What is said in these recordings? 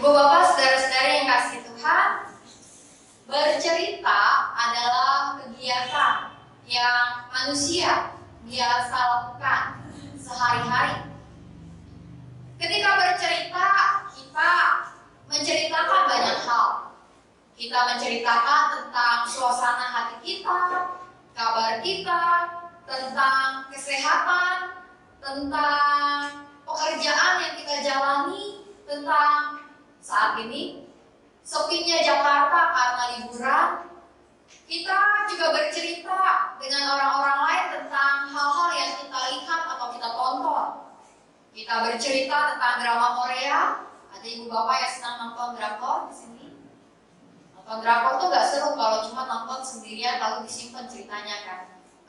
Ibu bapak saudara-saudari yang kasih Tuhan, bercerita adalah kegiatan yang manusia biasa lakukan sehari-hari. Ketika bercerita, kita menceritakan banyak hal. Kita menceritakan tentang suasana hati kita, kabar kita, tentang kesehatan, tentang pekerjaan yang kita jalani, tentang saat ini sepinya Jakarta karena liburan. Kita juga bercerita dengan orang-orang lain tentang hal-hal yang kita lihat atau kita tonton. Kita bercerita tentang drama Korea. Ada ibu bapak yang senang nonton drakor di sini. Nonton drakor tuh gak seru kalau cuma nonton sendirian lalu disimpan ceritanya kan.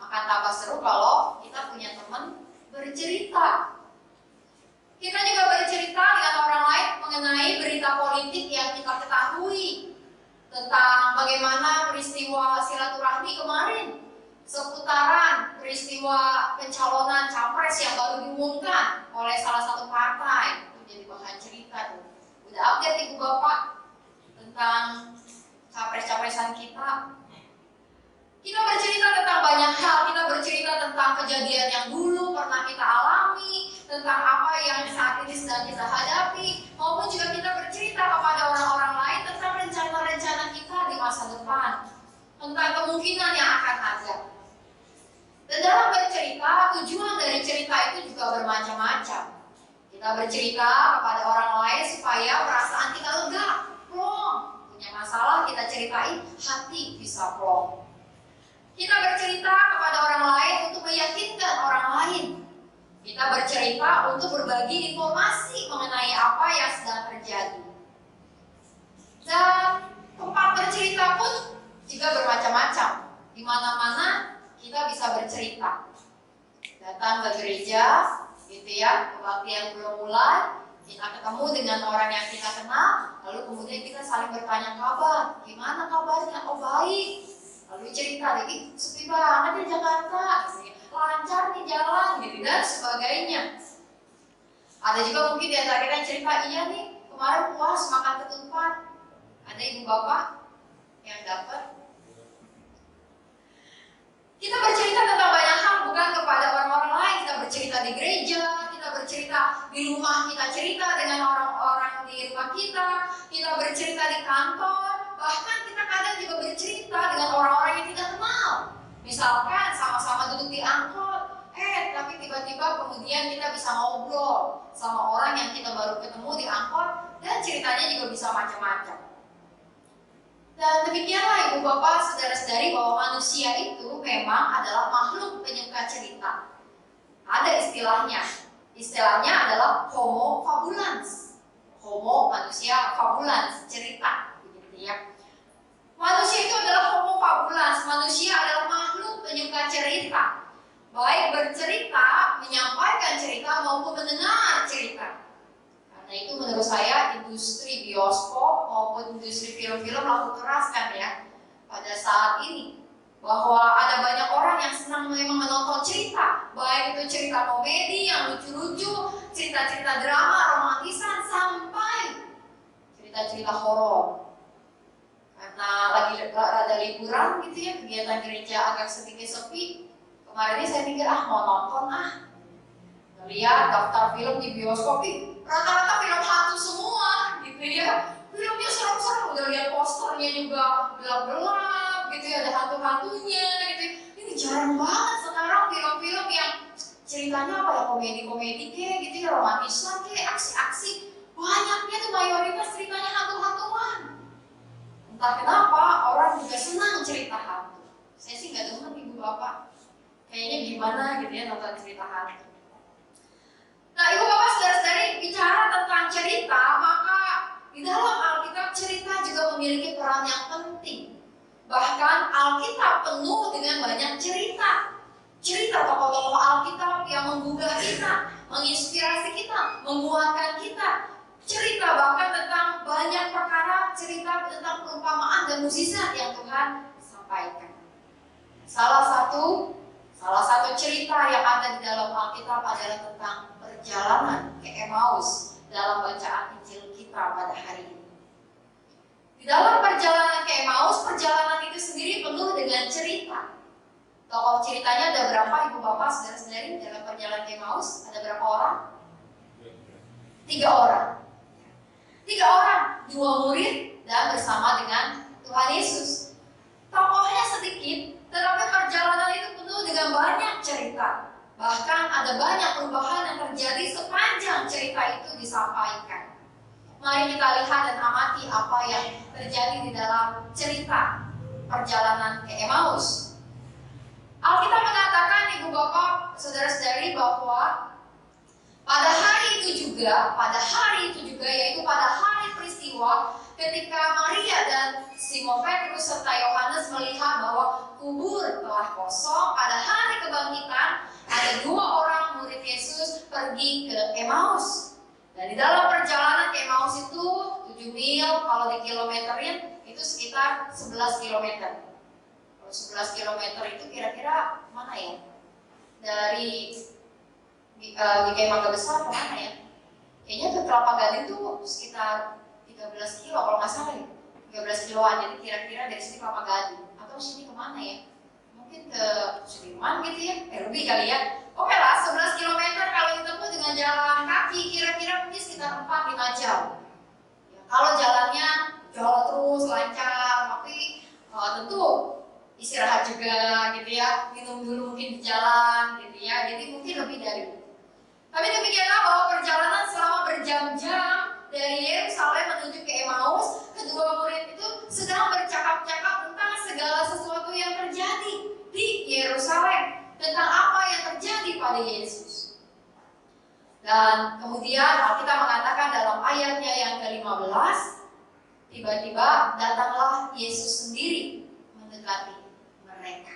Akan tambah seru kalau kita punya teman bercerita. Kita juga bercerita dengan orang lain mengenai berita politik yang kita ketahui, tentang bagaimana peristiwa silaturahmi kemarin, seputaran peristiwa pencalonan capres yang baru diumumkan oleh salah satu partai. Itu jadi bahan cerita tuh. Udah update ibu bapak tentang capres-capresan kita. Kita bercerita tentang banyak hal. Kita bercerita tentang kejadian yang dulu pernah kita alami, tentang apa yang saat ini sedang kita hadapi, maupun juga kita bercerita kepada orang-orang lain tentang rencana-rencana kita di masa depan, tentang kemungkinan yang akan ada. Dan dalam bercerita, tujuan dari cerita itu juga bermacam-macam. Kita bercerita kepada orang lain supaya perasaan kita lega, plong. Punya masalah kita ceritain, hati bisa plong. Kita bercerita kepada orang lain untuk meyakinkan orang lain. Kita bercerita untuk berbagi informasi mengenai apa yang sedang terjadi. Dan tempat bercerita pun juga bermacam-macam. Di mana-mana kita bisa bercerita. Datang ke gereja, gitu ya, kebaktian belum mulai, kita ketemu dengan orang yang kita kenal, lalu kemudian kita saling bertanya kabar. Gimana kabarnya? Oh baik. Lalu cerita lagi, sepi banget di Jakarta, lancar nih jalan, gitu dan sebagainya. Ada juga mungkin di antara kita yang cerita, iya nih kemarin puas makan ketupat. Ada ibu bapak yang dapat. Kita bercerita tentang banyak hal, bukan kepada orang-orang lain. Kita bercerita di gereja, kita bercerita di rumah, kita cerita dengan orang-orang di rumah kita bercerita di kantor. Bahkan kita kadang juga bercerita dengan orang-orang yang tidak kenal. Misalkan sama-sama duduk di angkot, tapi tiba-tiba kemudian kita bisa ngobrol sama orang yang kita baru ketemu di angkot, dan ceritanya juga bisa macam-macam. Dan demikianlah ibu bapak, saudara-saudari, bahwa manusia itu memang adalah makhluk penyuka cerita. Ada istilahnya. Istilahnya adalah homo fabulans. Homo manusia fabulans, cerita, begitu ya. Manusia itu adalah homo fabulans. Manusia adalah makhluk penyuka cerita. Baik bercerita, menyampaikan cerita maupun mendengar cerita. Karena itu menurut saya industri bioskop maupun industri film-film laku keras kan ya pada saat ini. Bahwa ada banyak orang yang senang memang menonton cerita. Baik itu cerita komedi yang lucu-lucu, cerita-cerita drama, romantisan, sampai cerita-cerita horor. Karena lagi rada liburan gitu ya, kegiatan gereja agak sedikit sepi. Kemarin ini saya pikir mau nonton ngeliat daftar film di bioskop, rata-rata film hantu semua gitu ya. Filmnya serem-serem, udah lihat posternya juga gelap-gelap gitu ya, ada hantu-hantunya gitu. Ini jarang banget sekarang film-film yang ceritanya apa ya, komedi-komedi kayak gitu ya, romantisan kayak aksi-aksi. Banyaknya tuh mayoritas ceritanya hantu-hantuan. Entah kenapa orang juga senang cerita hantu. Saya sih nggak demen ibu bapak. Kayaknya gimana gitu ya nonton cerita hantu. Nah ibu bapak saudara-saudari, bicara tentang cerita, maka di dalam Alkitab cerita juga memiliki peran yang penting. Bahkan Alkitab penuh dengan banyak cerita. Cerita tokoh-tokoh Alkitab yang menggugah kita, menginspirasi kita, menguatkan kita. Cerita bahkan tentang banyak perkara, cerita tentang perumpamaan dan mukjizat yang Tuhan sampaikan. Salah satu cerita yang ada di dalam Alkitab adalah tentang perjalanan ke Emmaus dalam bacaan Injil kita. kita pada hari ini. Di dalam perjalanan ke Emmaus, perjalanan itu sendiri penuh dengan cerita. Tokoh ceritanya ada berapa ibu bapak, saudara-saudari dalam perjalanan ke Emmaus? Ada berapa orang? 3 orang. 3 orang, 2 murid dan bersama dengan Tuhan Yesus. Tokohnya sedikit, tetapi perjalanan itu penuh dengan banyak cerita. Bahkan ada banyak perubahan yang terjadi sepanjang cerita itu disampaikan. Mari kita lihat dan amati apa yang terjadi di dalam cerita perjalanan ke Emmaus. Alkitab mengatakan, ibu bapak, saudara-saudari, bahwa pada hari itu juga, yaitu pada hari peristiwa ketika Maria dan Simon Petrus serta Yohanes melihat bahwa kubur telah kosong, pada hari kebangkitan ada 2 orang murid Yesus pergi ke Emmaus. Dan di dalam perjalanan ke Emmaus itu 7 mil, kalau dikilometerin itu sekitar 11 km. Kalau 11 km itu kira-kira mana ya? Dari GKI Mangga Besar kemana ya? Kayaknya ke Kelapa Gading tuh sekitar 13 kilo kalau nggak salah ya. 13 kiloan, jadi kira-kira dari sini Kelapa Gading. Atau sini kemana ya? Mungkin ke Sudirman gitu ya, lebih kali ya. Oke lah, 11 km kalau ditempuh dengan jalan kaki kira-kira mungkin sekitar 4-5 jam. Ya, kalau jalannya jalan terus, lancar, tapi tentu istirahat juga gitu ya, minum dulu mungkin di jalan gitu ya, jadi mungkin lebih dari itu. Tapi demikianlah bahwa perjalanan selama berjam-jam dari Yerusalem menuju ke Emmaus, kedua murid itu sedang bercakap-cakap tentang segala sesuatu yang terjadi di Yerusalem, tentang apa yang terjadi pada Yesus. Dan kemudian kita mengatakan dalam ayatnya yang ke-15, tiba-tiba datanglah Yesus sendiri mendekati mereka.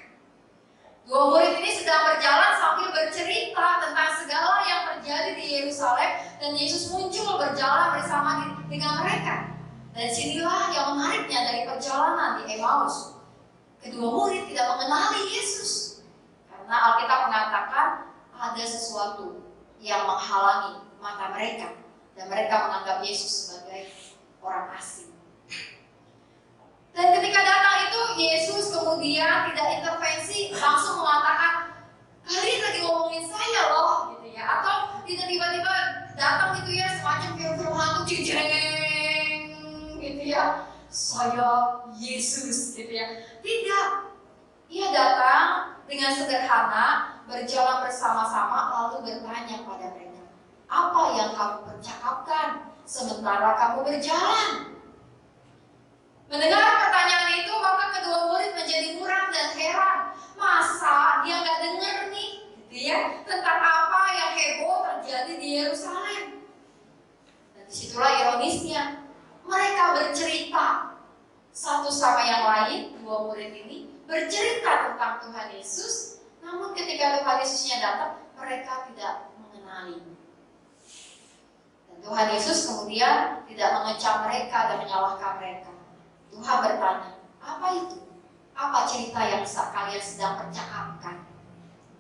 2 murid ini sedang berjalan sambil bercerita tentang segala yang terjadi di Yerusalem, dan Yesus muncul berjalan bersama dengan mereka. Dan sinilah yang menariknya dari perjalanan di Emmaus. Kedua murid tidak mengenali Yesus, karena Alkitab mengatakan ada sesuatu yang menghalangi mata mereka, dan mereka menganggap Yesus sebagai orang asing. Dan ketika datang itu, Yesus kemudian tidak intervensi, langsung mengatakan, kalian lagi ngomongin saya loh, gitu ya. Atau tidak tiba-tiba datang gitu ya, semacam film hantu cinceng, gitu ya. Saya Yesus, gitu ya. Tidak. Ia datang dengan sederhana, berjalan bersama-sama, lalu bertanya pada mereka, apa yang kamu percakapkan sementara kamu berjalan? Mendengar pertanyaan itu, maka kedua murid menjadi muram dan heran. Masa dia nggak dengar nih, gitu ya, tentang apa yang heboh terjadi di Yerusalem? Dan disitulah ironisnya, mereka bercerita satu sama yang lain. 2 murid ini bercerita tentang Tuhan Yesus, namun ketika Tuhan Yesusnya datang, mereka tidak mengenali. Dan Tuhan Yesus kemudian tidak mengecam mereka dan menyalahkan mereka. Tuhan bertanya, apa itu? Apa cerita yang kalian sedang percakapkan?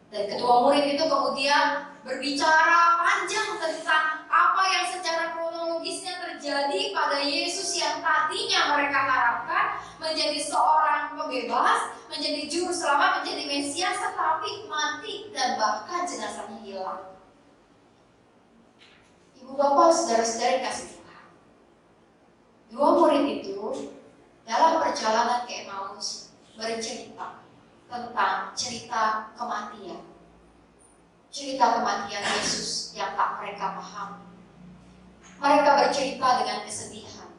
Dan kedua murid itu kemudian berbicara panjang tentang apa yang secara kronologisnya terjadi pada Yesus yang tadinya mereka harapkan menjadi seorang pembebas, menjadi juru selamat, menjadi Mesias, tetapi mati dan bahkan jenazahnya hilang. Ibu bapak, saudara-saudari kasih Tuhan, 2 murid itu dalam perjalanan ke Emmaus bercerita tentang cerita kematian. Cerita kematian Yesus yang tak mereka pahami. Mereka bercerita dengan kesedihan.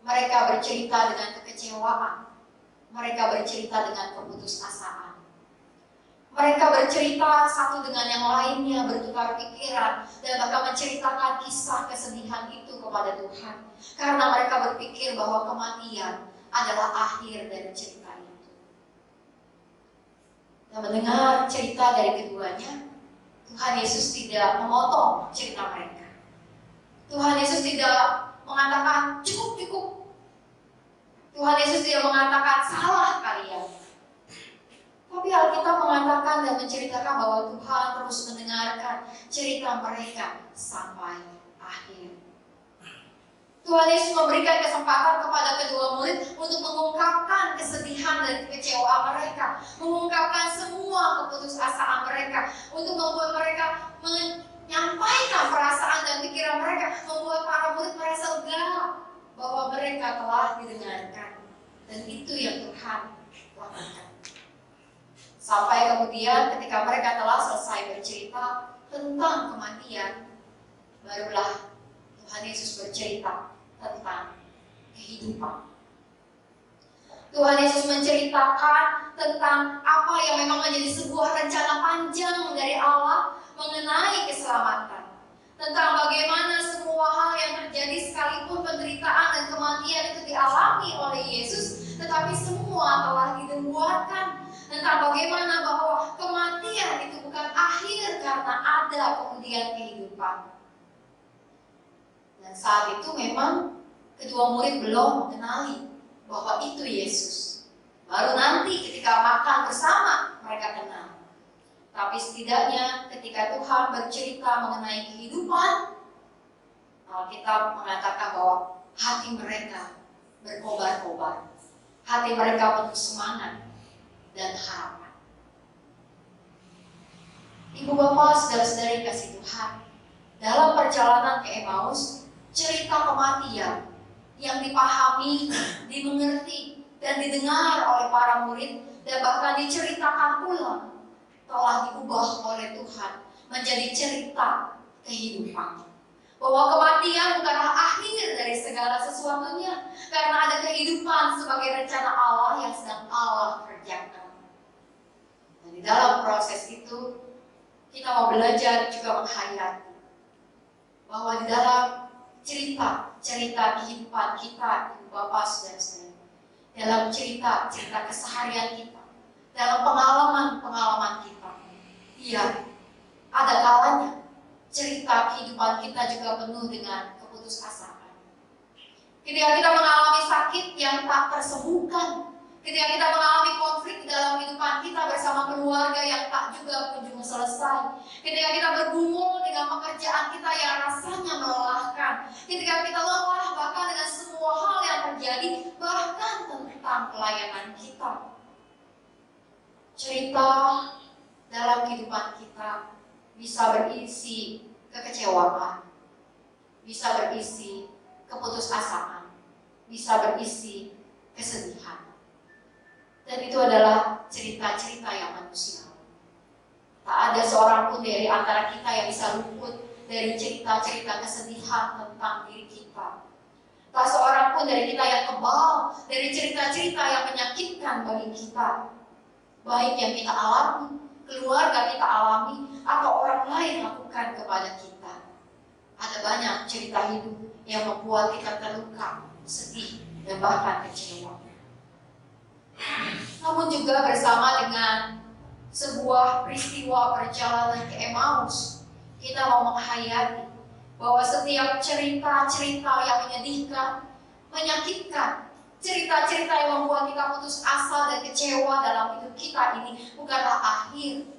Mereka bercerita dengan kekecewaan. Mereka bercerita dengan keputusasaan. Mereka bercerita satu dengan yang lainnya, bertukar pikiran, dan bahkan menceritakan kisah kesedihan itu kepada Tuhan. Karena mereka berpikir bahwa kematian adalah akhir dari cerita itu. Dan mendengar cerita dari keduanya, Tuhan Yesus tidak memotong cerita mereka. Tuhan Yesus tidak mengatakan cukup. Tuhan Yesus tidak mengatakan salah kalian. Tapi Alkitab mengatakan dan menceritakan bahwa Tuhan terus mendengarkan cerita mereka sampai akhir. Tuhan Yesus memberikan kesempatan kepada kedua murid untuk mengungkapkan kesedihan dan kekecewaan mereka, mengungkapkan semua keputusasaan mereka, untuk membuat mereka menyampaikan perasaan dan pikiran mereka, membuat para murid merasa lega bahwa mereka telah didengarkan. Dan itu yang Tuhan lakukan. Sampai kemudian ketika mereka telah selesai bercerita tentang kematian, barulah Tuhan Yesus bercerita tentang kehidupan. Tuhan Yesus menceritakan tentang apa yang memang menjadi sebuah rencana panjang dari Allah mengenai keselamatan. Tentang bagaimana semua hal yang terjadi sekalipun penderitaan dan kematian itu dialami oleh Yesus, tetapi semua telah dinubuatkan. Tentang bagaimana bahwa kematian itu bukan akhir karena ada kemudian kehidupan. Dan saat itu memang kedua murid belum mengenali bahwa itu Yesus. Baru nanti ketika makan bersama mereka kenal. Tapi setidaknya ketika Tuhan bercerita mengenai kehidupan, Alkitab mengatakan bahwa hati mereka berkobar-kobar. Hati mereka penuh semangat dan harapan. Ibu bapak, saudara-saudari kasih Tuhan, dalam perjalanan ke Emmaus, cerita kematian yang dipahami, dimengerti, dan didengar oleh para murid, dan bahkan diceritakan ulang, telah diubah oleh Tuhan menjadi cerita kehidupan. Bahwa kematian bukanlah akhir dari segala sesuatunya, karena ada kehidupan sebagai rencana Allah yang sedang Allah kerjakan. Dan di dalam proses itu, kita mau belajar juga menghayati bahwa di dalam cerita kehidupan kita, ibu bapak, saudara-saudari, dalam cerita keseharian kita, dalam pengalaman kita, iya, ada kalanya cerita kehidupan kita juga penuh dengan keputusasaan. Ketika kita mengalami sakit yang tak tersembuhkan, ketika kita mengalami konflik dalam kehidupan kita bersama keluarga yang tak juga kunjung selesai, ketika kita bergumul dengan pekerjaan kita yang rasanya melelahkan, ketika kita lelah bahkan dengan semua hal yang terjadi, bahkan tentang pelayanan kita, cerita dalam kehidupan kita bisa berisi kekecewaan, bisa berisi keputusasaan, bisa berisi kesedihan. Dan itu adalah cerita-cerita yang manusiawi. Tak ada seorang pun dari antara kita yang bisa luput dari cerita-cerita kesedihan tentang diri kita. Tak seorang pun dari kita yang kebal dari cerita-cerita yang menyakitkan bagi kita, baik yang kita alami, keluarga kita alami, atau orang lain lakukan kepada kita. Ada banyak cerita hidup yang membuat kita terluka, sedih, dan bahkan kecewa. Namun juga bersama dengan sebuah peristiwa perjalanan ke Emmaus, kita mau menghayati bahwa setiap cerita-cerita yang menyedihkan, menyakitkan, cerita-cerita yang membuat kita putus asa dan kecewa dalam hidup kita ini bukanlah akhir.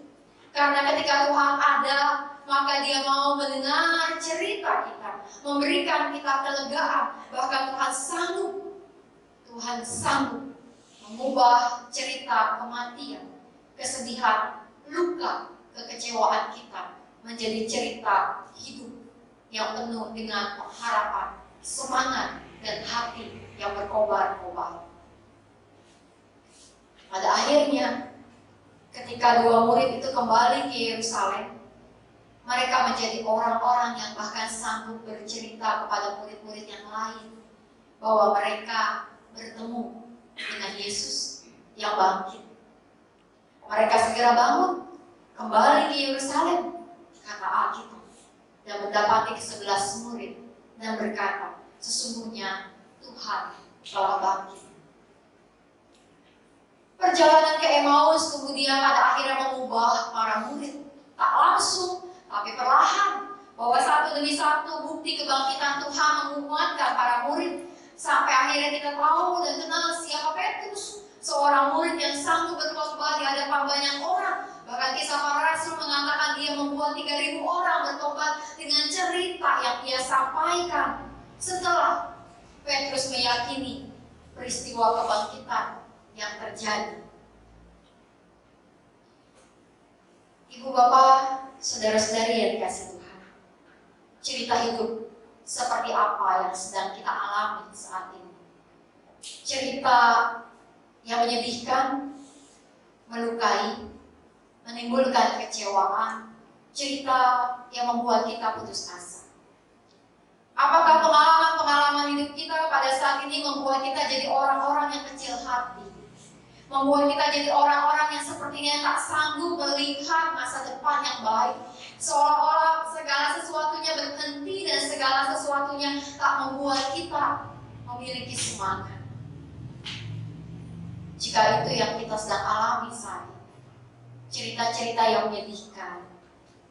Karena ketika Tuhan ada, maka Dia mau mendengar cerita kita, memberikan kita kelegaan. Bahkan Tuhan sanggup mengubah cerita kematian, kesedihan, luka, kekecewaan kita menjadi cerita hidup yang penuh dengan pengharapan, semangat, dan hati yang berkobar-kobar. Pada akhirnya, ketika dua murid itu kembali ke Yerusalem, mereka menjadi orang-orang yang bahkan sanggup bercerita kepada murid-murid yang lain bahwa mereka bertemu dengan Yesus yang bangkit. Mereka segera bangun, kembali ke Yerusalem, kata Alkitab, dan mendapati ke-11 murid dan berkata, sesungguhnya Tuhan telah bangkit. Perjalanan ke Emmaus kemudian pada akhirnya mengubah para murid, tak langsung tapi perlahan, bahwa satu demi satu bukti kebangkitan Tuhan menguatkan para murid, sampai akhirnya kita tahu dan kenal siapa Petrus, seorang murid yang sanggup berkhotbah di hadapan banyak orang. Bahkan Kisah Para Rasul mengatakan dia membuat 3.000 orang bertobat dengan cerita yang ia sampaikan. Setelah Petrus meyakini peristiwa kebangkitan yang terjadi. Ibu bapak, saudara-saudari yang dikasihi Tuhan, cerita hidup seperti apa yang sedang kita alami saat ini? Cerita yang menyedihkan, melukai, menimbulkan kecewaan, cerita yang membuat kita putus asa. Apakah pengalaman-pengalaman hidup kita pada saat ini membuat kita jadi orang-orang yang kecil hati, membuat kita jadi orang-orang yang sepertinya tak sanggup melihat masa depan yang baik, seolah-olah segala sesuatunya berhenti dan segala sesuatunya tak membuat kita memiliki semangat? Jika itu yang kita sedang alami saat ini, cerita-cerita yang menyedihkan,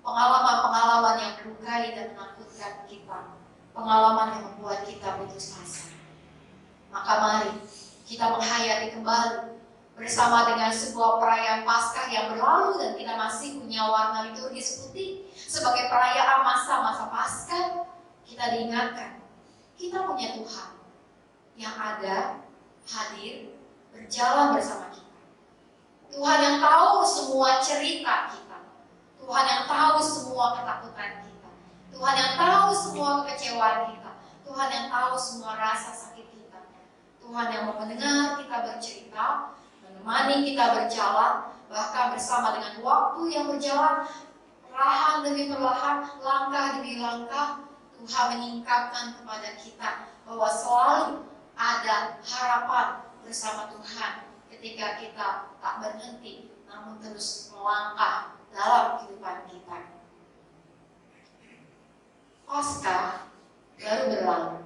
pengalaman-pengalaman yang melukai dan menakutkan kita, pengalaman yang membuat kita putus asa, maka mari kita menghayati kembali bersama dengan sebuah perayaan Paskah yang berlalu dan kita masih punya warna liturgis putih sebagai perayaan masa-masa Paskah. Kita diingatkan, kita punya Tuhan yang ada, hadir, berjalan bersama kita. Tuhan yang tahu semua cerita kita, Tuhan yang tahu semua ketakutan kita, Tuhan yang tahu semua kekecewaan kita, Tuhan yang tahu semua rasa sakit kita, Tuhan yang mau mendengar kita bercerita, menemani kita berjalan, bahkan bersama dengan waktu yang berjalan, perlahan demi perlahan, langkah demi langkah, Tuhan menyingkapkan kepada kita bahwa selalu ada harapan bersama Tuhan ketika kita tak berhenti, namun terus melangkah dalam kehidupan kita. Paskah baru berlalu,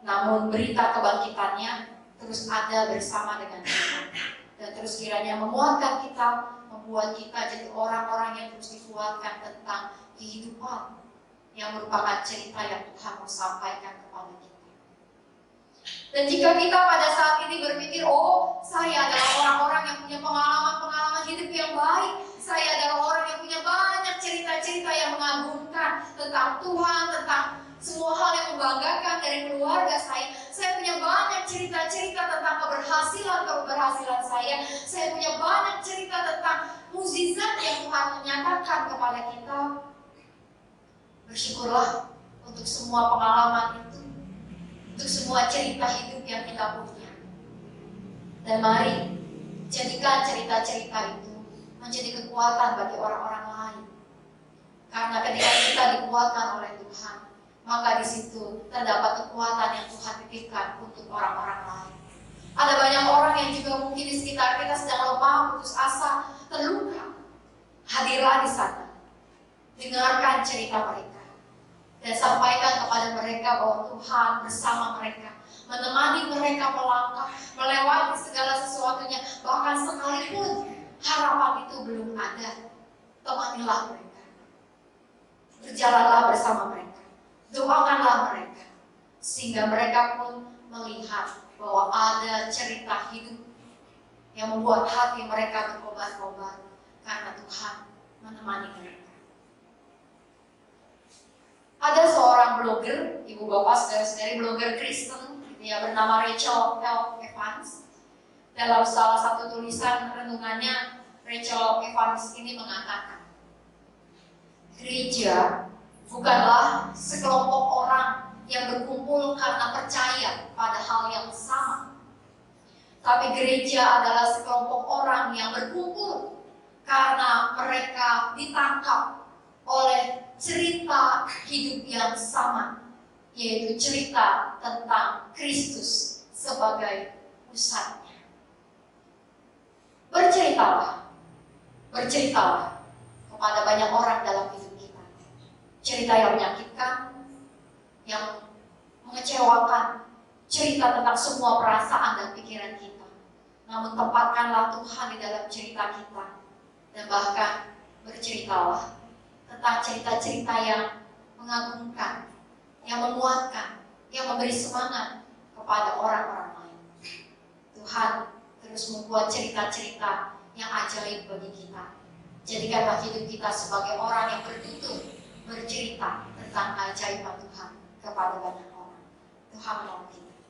namun berita kebangkitannya terus ada bersama dengan kita, dan terus kiranya menguatkan kita, membuat kita jadi orang-orang yang terus dikuatkan tentang kehidupan yang merupakan cerita yang Tuhan mau sampaikan kepada kita. Dan jika kita pada saat ini berpikir, oh saya adalah orang-orang yang punya pengalaman-pengalaman hidup yang baik, saya adalah orang yang punya banyak cerita-cerita yang mengagumkan tentang Tuhan, tentang semua hal yang membanggakan dari keluarga saya punya banyak cerita-cerita tentang keberhasilan saya punya banyak cerita tentang mukjizat yang Tuhan menyatakan kepada kita. Bersyukurlah untuk semua pengalaman itu, untuk semua cerita hidup yang kita punya. Dan mari jadikan cerita-cerita itu menjadi kekuatan bagi orang-orang lain. Karena ketika kita dikuatkan oleh Tuhan, maka di situ terdapat kekuatan yang Tuhan titipkan untuk orang-orang lain. Ada banyak orang yang juga mungkin di sekitar kita sedang lemah, putus asa, terluka. Hadirlah di sana, dengarkan cerita mereka, dan sampaikan kepada mereka bahwa Tuhan bersama mereka, menemani mereka melangkah, melewati segala sesuatunya, bahkan sekalipun harapan itu belum ada. Temanilah mereka, berjalanlah bersama mereka, doakanlah mereka, sehingga mereka pun melihat bahwa ada cerita hidup yang membuat hati mereka berkobar-kobar karena Tuhan menemani mereka. Ada seorang blogger, ibu bapak saudara-saudari, blogger Kristen, dia bernama Rachel L. Evans. Dalam salah satu tulisan renungannya, Rachel Evans ini mengatakan, gereja bukanlah sekelompok orang yang berkumpul karena percaya pada hal yang sama, tapi gereja adalah sekelompok orang yang berkumpul karena mereka ditangkap oleh cerita hidup yang sama, yaitu cerita tentang Kristus sebagai pusatnya. Berceritalah kepada banyak orang dalam hidup kita. Cerita yang menyakitkan, yang mengecewakan, cerita tentang semua perasaan dan pikiran kita. Namun tempatkanlah Tuhan di dalam cerita kita, dan bahkan berceritalah tentang cerita-cerita yang mengagumkan, yang menguatkan, yang memberi semangat kepada orang-orang lain. Tuhan terus membuat cerita-cerita yang ajaib bagi kita. Jadikanlah hidup kita sebagai orang yang bertutur, bercerita tentang keajaiban Tuhan kepada banyak orang. Tuhan menolong kita.